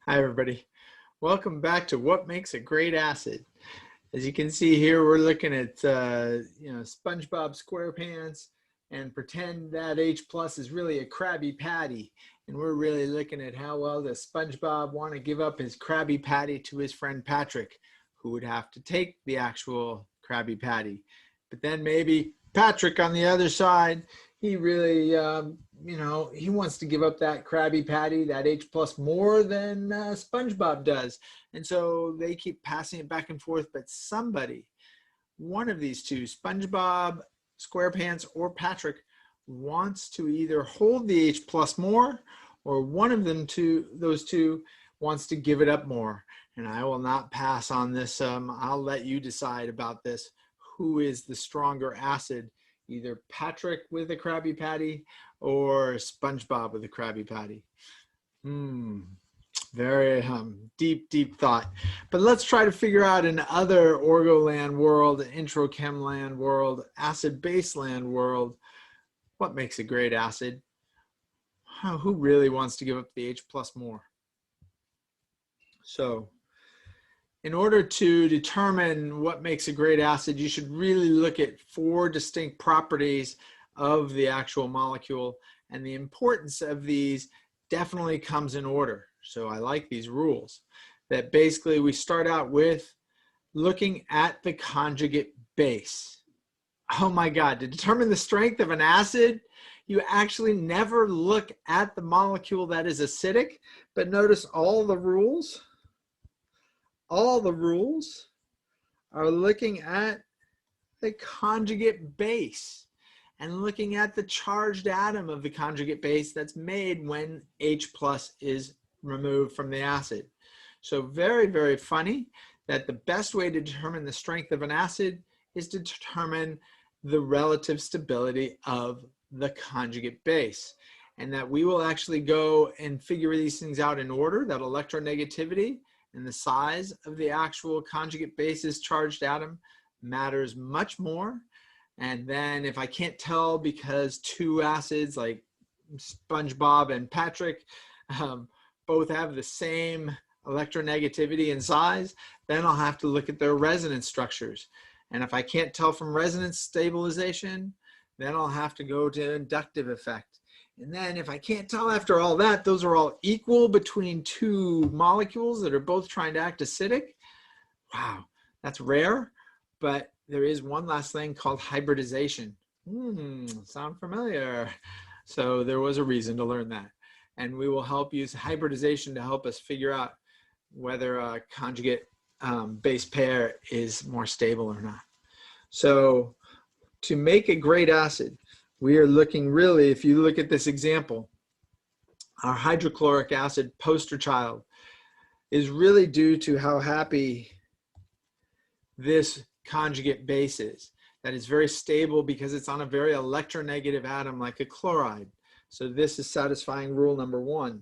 Hi, everybody. Welcome back to What Makes a Great Acid. As you can see here, we're looking at SpongeBob SquarePants, and pretend that H plus is really a Krabby Patty. And we're really looking at how well does SpongeBob want to give up his Krabby Patty to his friend Patrick, who would have to take the actual Krabby Patty. But then maybe Patrick on the other side, he really, he wants to give up that Krabby Patty, that H plus, more than SpongeBob does. And so they keep passing it back and forth, but somebody, one of these two, SpongeBob, SquarePants, or Patrick, wants to either hold the H plus more, or one of them those two wants to give it up more. And I will not pass on this. I'll let you decide about this. Who is the stronger acid? Either Patrick with a Krabby Patty or SpongeBob with a Krabby Patty. Very deep thought. But let's try to figure out in other Orgoland world, Introchem land world, acid base land world, what makes a great acid? Who really wants to give up the H plus more? So in order to determine what makes a great acid, you should really look at 4 distinct properties of the actual molecule, and the importance of these definitely comes in order. So I like these rules that basically we start out with looking at the conjugate base. Oh my God, to determine the strength of an acid, you actually never look at the molecule that is acidic, but notice all the rules are looking at the conjugate base and looking at the charged atom of the conjugate base that's made when H plus is removed from the acid. So very funny that the best way to determine the strength of an acid is to determine the relative stability of the conjugate base, and that we will actually go and figure these things out in order, that electronegativity and the size of the actual conjugate base's charged atom matters much more. And then if I can't tell because 2 acids like SpongeBob and Patrick both have the same electronegativity and size, then I'll have to look at their resonance structures. And if I can't tell from resonance stabilization, then I'll have to go to inductive effect. And then if I can't tell after all that, those are all equal between 2 molecules that are both trying to act acidic. Wow, that's rare. But there is one last thing called hybridization. Sound familiar? So there was a reason to learn that. And we will help use hybridization to help us figure out whether a conjugate base pair is more stable or not. So to make a great acid, we are looking really, if you look at this example, our hydrochloric acid poster child is really due to how happy this conjugate base is. That is very stable because it's on a very electronegative atom like a chloride. So this is satisfying rule number 1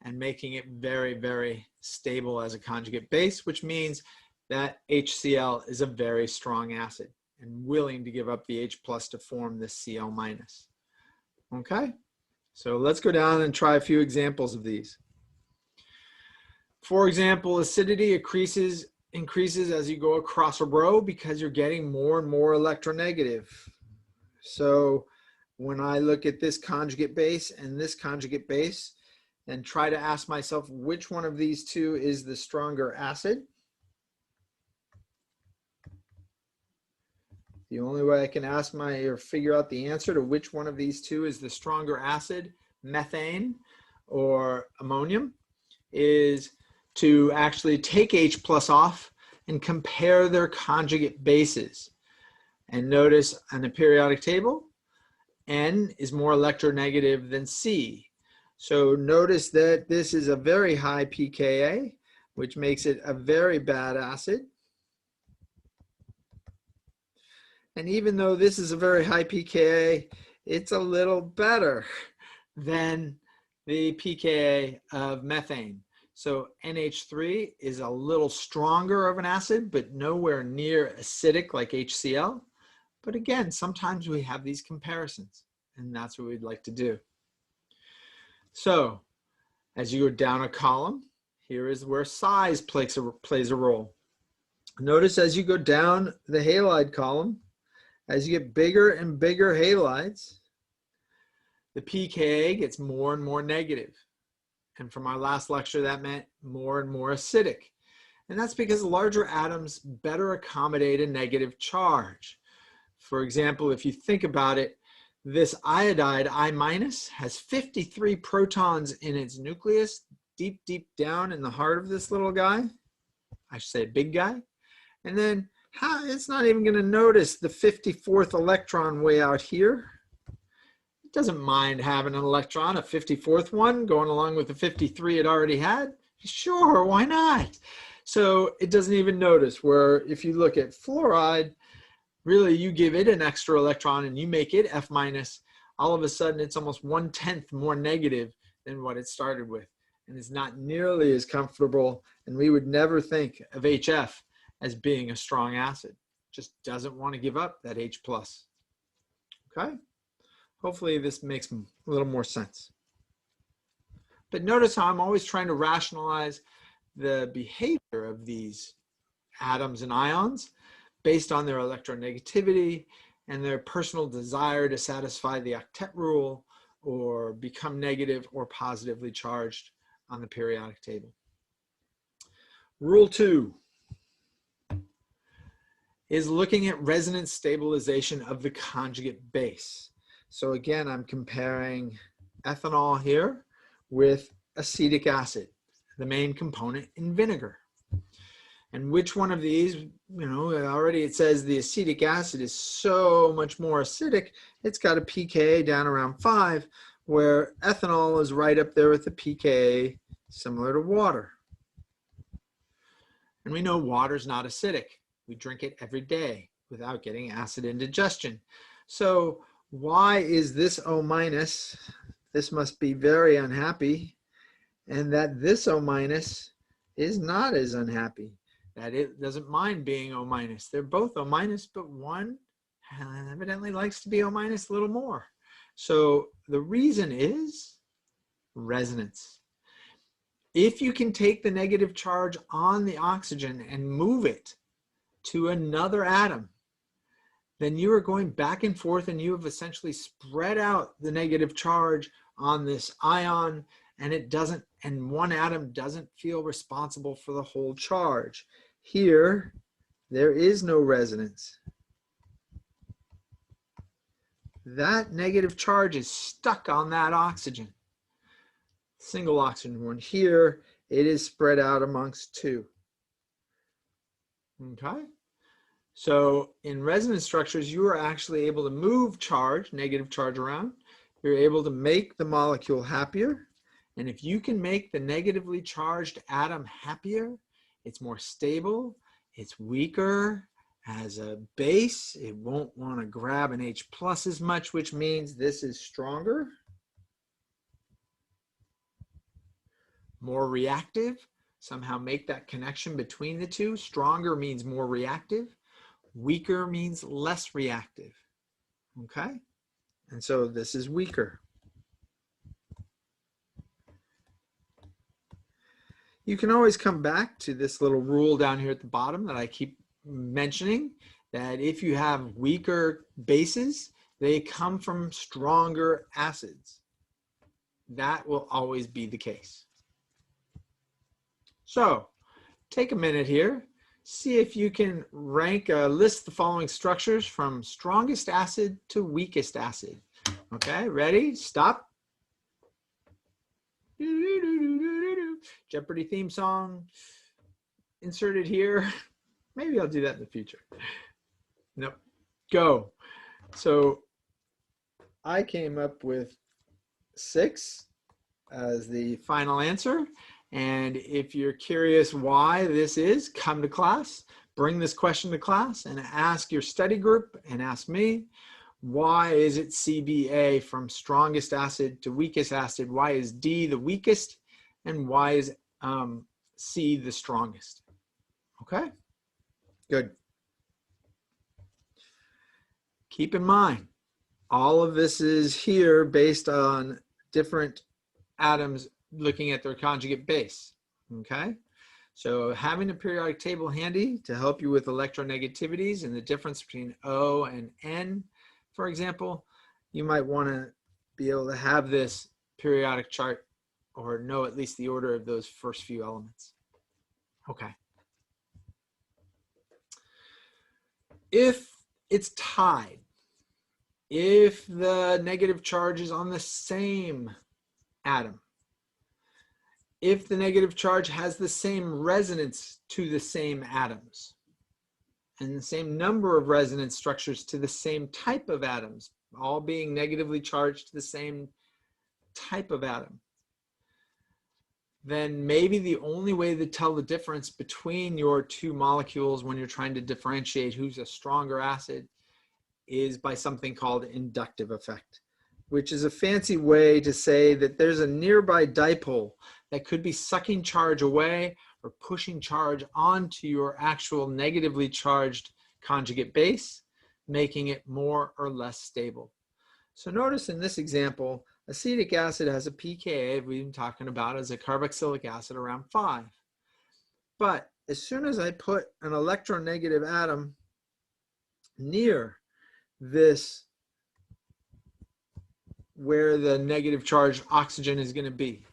and making it very stable as a conjugate base, which means that HCl is a very strong acid and willing to give up the H plus to form this Cl minus. Okay, so let's go down and try a few examples of these. For example, acidity increases as you go across a row because you're getting more and more electronegative. So when I look at this conjugate base and this conjugate base and try to ask myself which one of these 2 is the stronger acid, the only way I can ask or figure out the answer to which one of these 2 is the stronger acid, methane or ammonium, is to actually take H plus off and compare their conjugate bases. And notice on the periodic table, N is more electronegative than C. So notice that this is a very high pKa, which makes it a very bad acid. And even though this is a very high pKa, it's a little better than the pKa of methane. So NH3 is a little stronger of an acid, but nowhere near acidic like HCl. But again, sometimes we have these comparisons, and that's what we'd like to do. So as you go down a column, Here is where size plays a role. Notice as you go down the halide column, as you get bigger and bigger halides, the pKa gets more and more negative. And from our last lecture, that meant more and more acidic. And that's because larger atoms better accommodate a negative charge. For example, if you think about it, this iodide, I-, has 53 protons in its nucleus, deep, deep down in the heart of this little guy. I should say big guy. And then it's not even going to notice the 54th electron way out here. It doesn't mind having an electron, a 54th one, going along with the 53 it already had. Sure, why not? So it doesn't even notice, where if you look at fluoride, really you give it an extra electron and you make it F-, all of a sudden it's almost 1/10 more negative than what it started with. And it's not nearly as comfortable, and we would never think of HF as being a strong acid. Just doesn't want to give up that H+. Okay? Hopefully this makes a little more sense. But notice how I'm always trying to rationalize the behavior of these atoms and ions based on their electronegativity and their personal desire to satisfy the octet rule or become negative or positively charged on the periodic table. Rule 2 is looking at resonance stabilization of the conjugate base. So again, I'm comparing ethanol here with acetic acid, the main component in vinegar. And which one of these, already it says the acetic acid is so much more acidic, it's got a pKa down around 5, where ethanol is right up there with the pKa similar to water. And we know water's not acidic. We drink it every day without getting acid indigestion. So why is this O-? This must be very unhappy, and that this O- is not as unhappy, that it doesn't mind being O-. They're both O-, but one evidently likes to be O- a little more. So the reason is resonance. If you can take the negative charge on the oxygen and move it to another atom, then you are going back and forth, and you have essentially spread out the negative charge on this ion, and one atom doesn't feel responsible for the whole charge. Here, there is no resonance. That negative charge is stuck on that oxygen. Single oxygen one. Here, it is spread out amongst two. Okay? So in resonance structures, you are actually able to move charge, negative charge around. You're able to make the molecule happier. And if you can make the negatively charged atom happier, it's more stable, it's weaker as a base. It won't want to grab an H+ as much, which means this is stronger, more reactive. Somehow make that connection between the two. Stronger means more reactive. Weaker means less reactive. Okay? And so this is weaker. You can always come back to this little rule down here at the bottom that I keep mentioning, that if you have weaker bases, they come from stronger acids. That will always be the case. So take a minute here. See if you can list the following structures from strongest acid to weakest acid. Okay, ready? Stop. Jeopardy theme song inserted here. Maybe I'll do that in the future. Nope. Go. So I came up with 6 as the final answer. And if you're curious why this is, come to class, bring this question to class, and ask your study group and ask me, why is it CBA from strongest acid to weakest acid? Why is D the weakest? And why is C the strongest? Okay, good. Keep in mind, all of this is here based on different atoms looking at their conjugate base. Okay, so having a periodic table handy to help you with electronegativities and the difference between O and N, for example, you might want to be able to have this periodic chart or know at least the order of those first few elements. Okay. If it's tied, if the negative charge is on the same atom, if the negative charge has the same resonance to the same atoms, and the same number of resonance structures to the same type of atoms, all being negatively charged to the same type of atom, then maybe the only way to tell the difference between your two molecules when you're trying to differentiate who's a stronger acid is by something called inductive effect, which is a fancy way to say that there's a nearby dipole that could be sucking charge away or pushing charge onto your actual negatively charged conjugate base, making it more or less stable. So notice in this example, acetic acid has a pKa we've been talking about as a carboxylic acid around 5. But as soon as I put an electronegative atom near this, where the negative charged oxygen is going to be,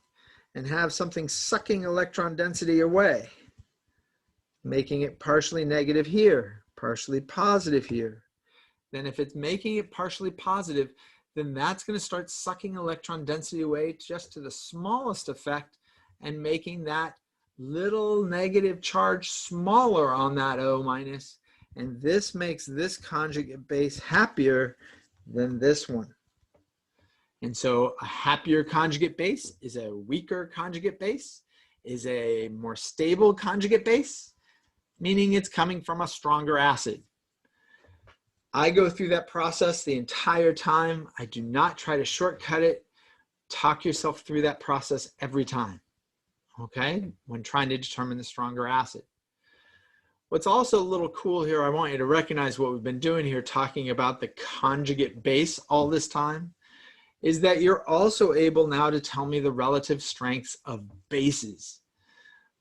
and have something sucking electron density away, making it partially negative here, partially positive here, then if it's making it partially positive, then that's going to start sucking electron density away just to the smallest effect and making that little negative charge smaller on that O minus. And this makes this conjugate base happier than this one. And so a happier conjugate base is a weaker conjugate base, is a more stable conjugate base, meaning it's coming from a stronger acid. I go through that process the entire time. I do not try to shortcut it. Talk yourself through that process every time, okay, when trying to determine the stronger acid. What's also a little cool here, I want you to recognize what we've been doing here, talking about the conjugate base all this time, is that you're also able now to tell me the relative strengths of bases.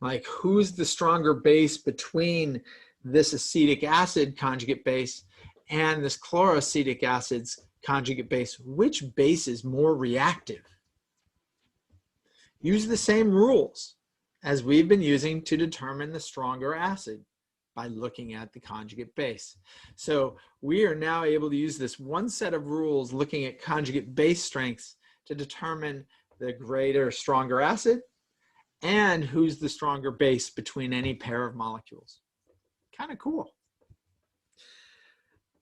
Like who's the stronger base between this acetic acid conjugate base and this chloroacetic acid's conjugate base? Which base is more reactive? Use the same rules as we've been using to determine the stronger acid by looking at the conjugate base. So we are now able to use this one set of rules looking at conjugate base strengths to determine the greater, stronger acid and who's the stronger base between any pair of molecules. Kind of cool.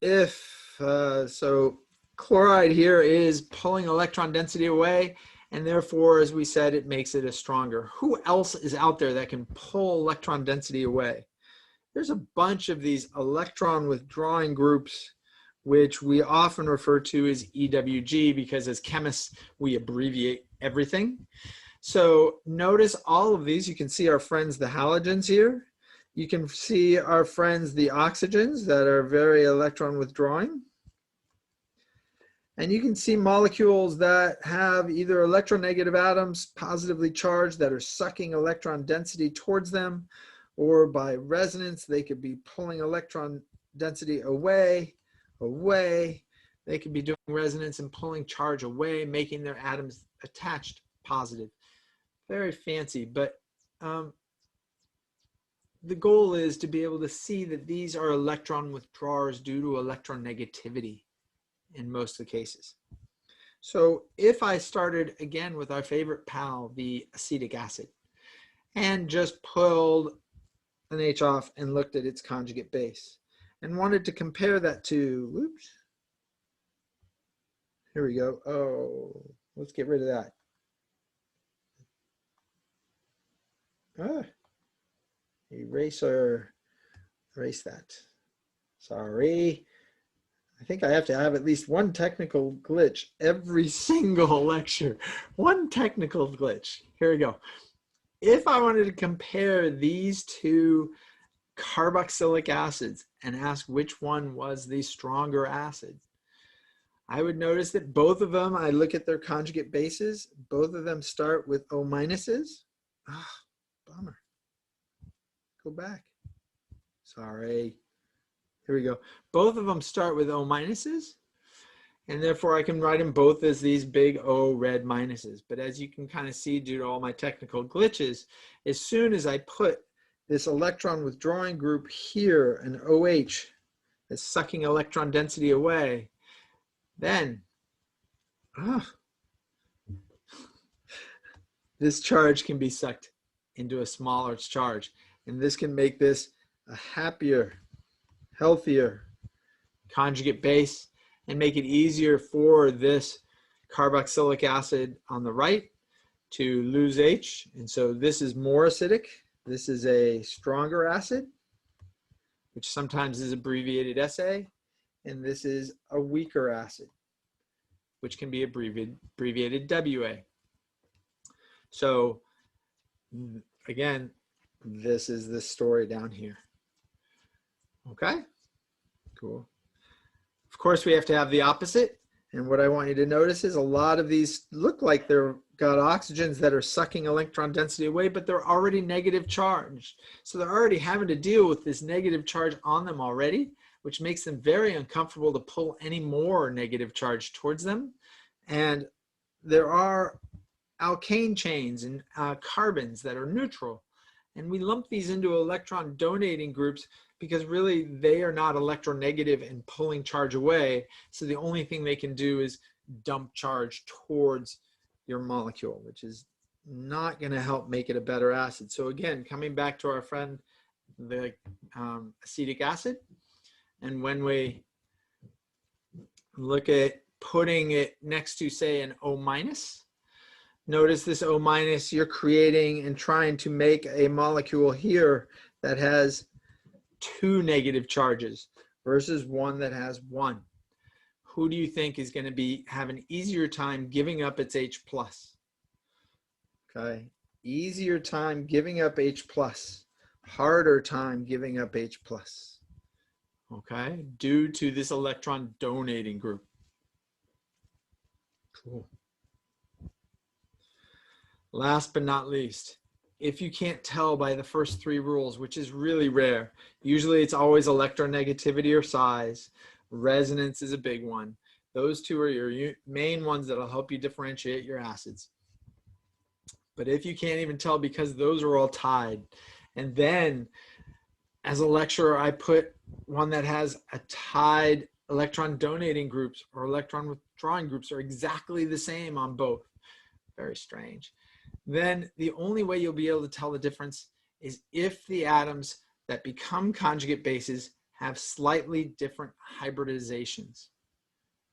So chloride here is pulling electron density away, and therefore, as we said, it makes it a stronger. Who else is out there that can pull electron density away? There's a bunch of these electron withdrawing groups, which we often refer to as EWG, because as chemists, we abbreviate everything. So notice all of these. You can see our friends, the halogens here. You can see our friends, the oxygens, that are very electron withdrawing. And you can see molecules that have either electronegative atoms positively charged that are sucking electron density towards them, or by resonance, they could be pulling electron density away. They could be doing resonance and pulling charge away, making their atoms attached positive. Very fancy, but the goal is to be able to see that these are electron withdrawers due to electronegativity in most of the cases. So if I started again with our favorite pal, the acetic acid, and just pulled an H off and looked at its conjugate base and wanted to compare that to, whoops, here we go. Oh, let's get rid of that. Eraser, erase that. Sorry. I think I have to have at least one technical glitch every single lecture. One technical glitch. Here we go. If I wanted to compare these two carboxylic acids and ask which one was the stronger acid, I would notice that both of them, I look at their conjugate bases, both of them start with O minuses. Ah, bummer. go back. Sorry. Here we go. Both of them start with O minuses, and therefore I can write them both as these big O red minuses. But as you can kind of see due to all my technical glitches, as soon as I put this electron withdrawing group here, an OH, that's sucking electron density away, then this charge can be sucked into a smaller charge. And this can make this a happier, healthier conjugate base and make it easier for this carboxylic acid on the right to lose H. And so this is more acidic. This is a stronger acid, which sometimes is abbreviated SA. And this is a weaker acid, which can be abbreviated WA. So again, this is the story down here. Okay, cool. Of course, we have to have the opposite. And what I want you to notice is a lot of these look like they're got oxygens that are sucking electron density away, but they're already negative charged. So they're already having to deal with this negative charge on them already, which makes them very uncomfortable to pull any more negative charge towards them. And there are alkane chains and carbons that are neutral. And we lump these into electron donating groups because really they are not electronegative and pulling charge away. So the only thing they can do is dump charge towards your molecule, which is not going to help make it a better acid. So again, coming back to our friend, the acetic acid, and when we look at putting it next to, say, an O minus, notice this O minus, you're creating and trying to make a molecule here that has 2 negative charges versus one that has 1. Who do you think is going to have an easier time giving up its H plus? Okay, easier time giving up H plus, harder time giving up H plus. Okay, due to this electron donating group. Cool. Last but not least, if you can't tell by the first 3 rules, which is really rare, usually it's always electronegativity or size. Resonance is a big one. Those 2 are your main ones that'll help you differentiate your acids. But if you can't even tell because those are all tied, and then as a lecturer, I put one that has a tied electron donating groups or electron withdrawing groups are exactly the same on both. Very strange. Then the only way you'll be able to tell the difference is if the atoms that become conjugate bases have slightly different hybridizations.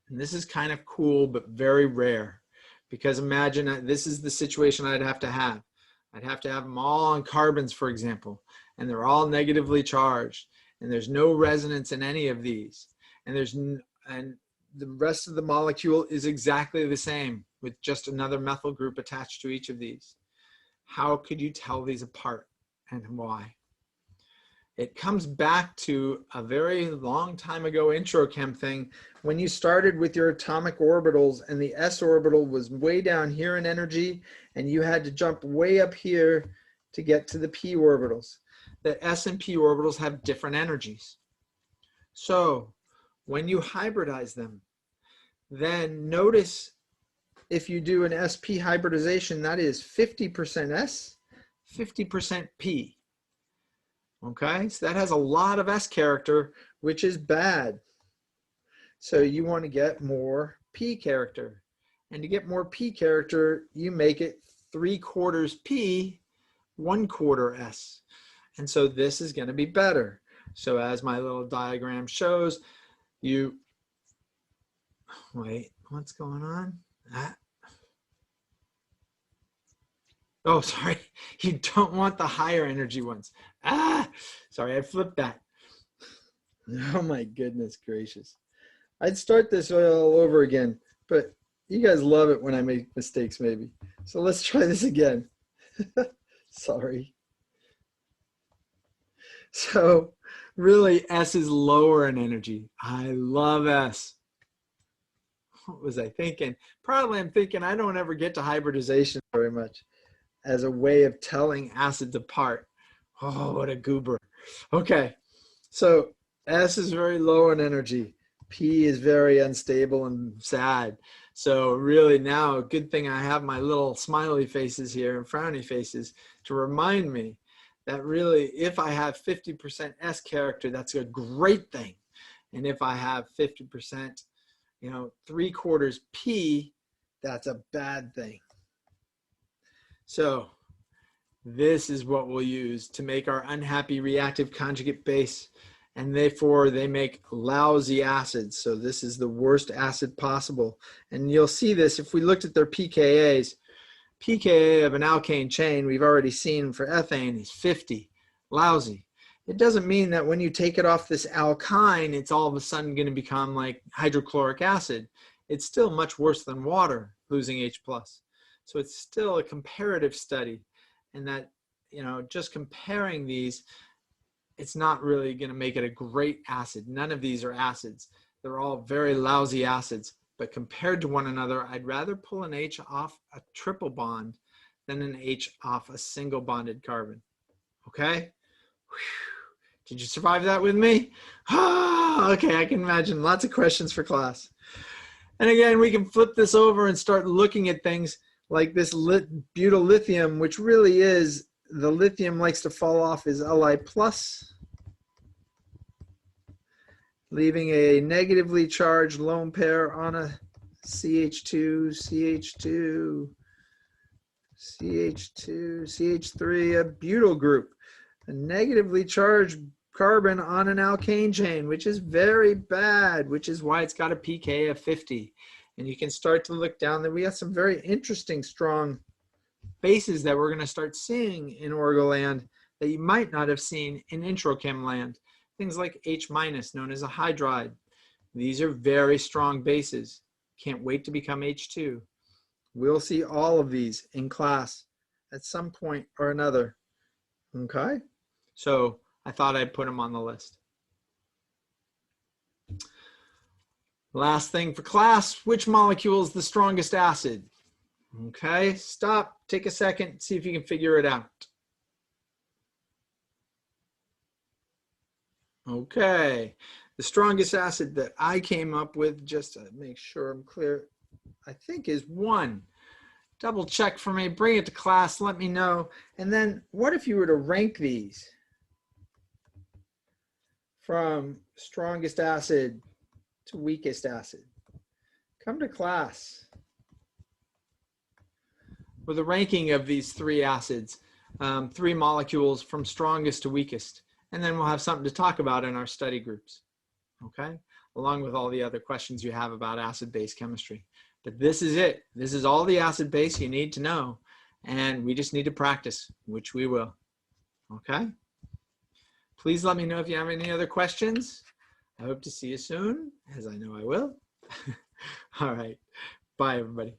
And this is kind of cool, but very rare, because imagine this is the situation I'd have to have. I'd have to have them all on carbons, for example, and they're all negatively charged, and there's no resonance in any of these, and the rest of the molecule is exactly the same with just another methyl group attached to each of these. How could you tell these apart and why? It comes back to a very long time ago intro chem thing when you started with your atomic orbitals and the s orbital was way down here in energy and you had to jump way up here to get to the p orbitals. The s and p orbitals have different energies. So when you hybridize them, then notice if you do an sp hybridization, that is 50% s, 50% p. Okay, so that has a lot of s character, which is bad. So you want to get more p character. And to get more p character, you make it 3/4 p, 1/4 s. And so this is going to be better. So as my little diagram shows, wait, what's going on? Oh, sorry. You don't want the higher energy ones. Sorry, I flipped that. Oh my goodness gracious. I'd start this all over again, but you guys love it when I make mistakes maybe. So let's try this again. Sorry. So really S is lower in energy. I love S. What was I thinking? Probably I'm thinking I don't ever get to hybridization very much as a way of telling acids apart. Oh, what a goober. Okay, so S is very low in energy. P is very unstable and sad. So really now, a good thing I have my little smiley faces here and frowny faces to remind me that really if I have 50% S character, that's a great thing. And if I have 50%, 3/4 P, that's a bad thing. So this is what we'll use to make our unhappy reactive conjugate base, and therefore they make lousy acids. So this is the worst acid possible. And you'll see this if we looked at their pKa's. pKa of an alkane chain, we've already seen for ethane, is 50, lousy. It doesn't mean that when you take it off this alkyne, it's all of a sudden going to become like hydrochloric acid. It's still much worse than water, losing H+. So it's still a comparative study. And that, just comparing these, it's not really going to make it a great acid. None of these are acids. They're all very lousy acids. But compared to one another, I'd rather pull an H off a triple bond than an H off a single bonded carbon. Okay? Whew. Did you survive that with me? Okay, I can imagine lots of questions for class. And again, we can flip this over and start looking at things like this butyl lithium, which really is, the lithium likes to fall off as Li+, leaving a negatively charged lone pair on a CH2, CH2, CH2, CH3, a butyl group, a negatively charged carbon on an alkane chain, which is very bad, which is why it's got a pK of 50. And you can start to look down there. We got some very interesting, strong bases that we're going to start seeing in Orgo land that you might not have seen in Introchem land. Things like H-, known as a hydride. These are very strong bases. Can't wait to become H2. We'll see all of these in class at some point or another. Okay? So I thought I'd put them on the list. Last thing for class, which molecule is the strongest acid? Okay, stop, take a second, see if you can figure it out. Okay, the strongest acid that I came up with, just to make sure I'm clear, I think is 1. Double check for me, bring it to class, let me know. And then what if you were to rank these from strongest acid to weakest acid? Come to class with a ranking of these 3 acids, 3 molecules from strongest to weakest. And then we'll have something to talk about in our study groups, okay? Along with all the other questions you have about acid-base chemistry. But this is it. This is all the acid base you need to know. And we just need to practice, which we will, okay? Please let me know if you have any other questions. I hope to see you soon, as I know I will. All right. Bye, everybody.